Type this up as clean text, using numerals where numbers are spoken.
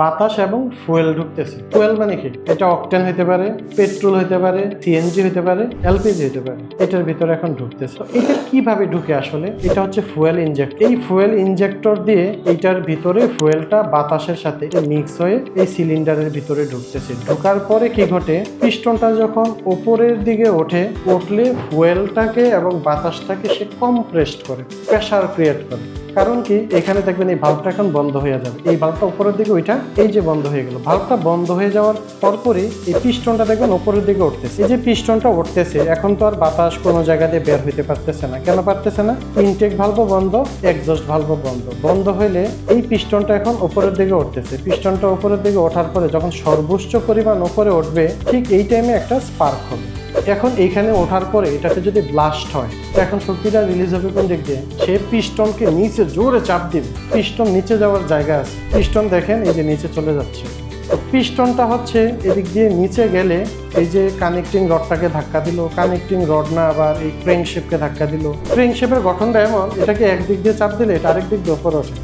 বাতাস এবং ফুয়েল ঢুকতেছে। ফুয়েল মানে কি? এটা অকটেন হইতে পারে, পেট্রোল হইতে পারে, সিএনজি হইতে পারে, এলপিজি হইতে পারে। এটার ভিতরে এখন ঢুকতেছে। এটা কিভাবে ঢুকে আসলে? এটা হচ্ছে ফুয়েল ইনজেক্টর। এই ফুয়েল ইনজেক্টর দিয়ে এইটার ভিতরে ফুয়েলটা বাতাসের সাথে মিক্স হয়ে এই সিলিন্ডারের ভিতরে ঢুকতেছে। ঢোকার পরে কি ঘটে? পিস্টনটা যখন উপরের দিকে উঠলে ফুয়েলটাকে এবং বাতাসটাকে সে কম্প্রেসড করে, প্রেসার ক্রিয়েট করে। কারণ কি? এখানে দেখবেন এই ভাল্বটা এখন বন্ধ হয়ে যাবে। এই ভাল্বটা উপরের দিকে ওইটা এই যে বন্ধ হয়ে গেল। ভাল্বটা বন্ধ হয়ে যাওয়ার পরপরই এই পিস্টনটা দেখবেন উপরের দিকে উঠতেছে। এই যে পিস্টনটা উঠতেছে, এখন তো আর বাতাস কোনো জায়গা দিয়ে বের হইতে পারতেছে না। কেন পারতেছে না? ইনটেক ভালভও বন্ধ, এক্সস্ট ভালভও বন্ধ। বন্ধ হইলে এই পিস্টনটা এখন উপরের দিকে উঠতেছে। পিস্টনটা উপরের দিকে ওঠার পরে যখন সর্বোচ্চ পরিমাণ উপরে উঠবে, ঠিক এই টাইমে একটা স্পার্ক হবে। এখন এইখানে ওঠার পরে এটাতে যদি ব্লাস্ট হয়, এখন শক্তিটা রিলিজ হবে কোন দিক দিয়ে? সে পিস্টনকে নিচে জোরে চাপ দিবে। পিস্টন নিচে যাওয়ার জায়গা আছে। পিস্টন দেখেন এই যে নিচে চলে যাচ্ছে। তো পিস্টনটা হচ্ছে এদিক দিয়ে নিচে গেলে এই যে কানেক্টিং রডটাকে ধাক্কা দিল, কানেক্টিং রড না আবার এই ক্রেঙ্কশেপকে ধাক্কা দিল। ক্রেঙ্কশেপের গঠনটা এমন, এটাকে একদিক দিয়ে চাপ দিলে এটা আরেক দিক দিয়ে উপরে ওঠে।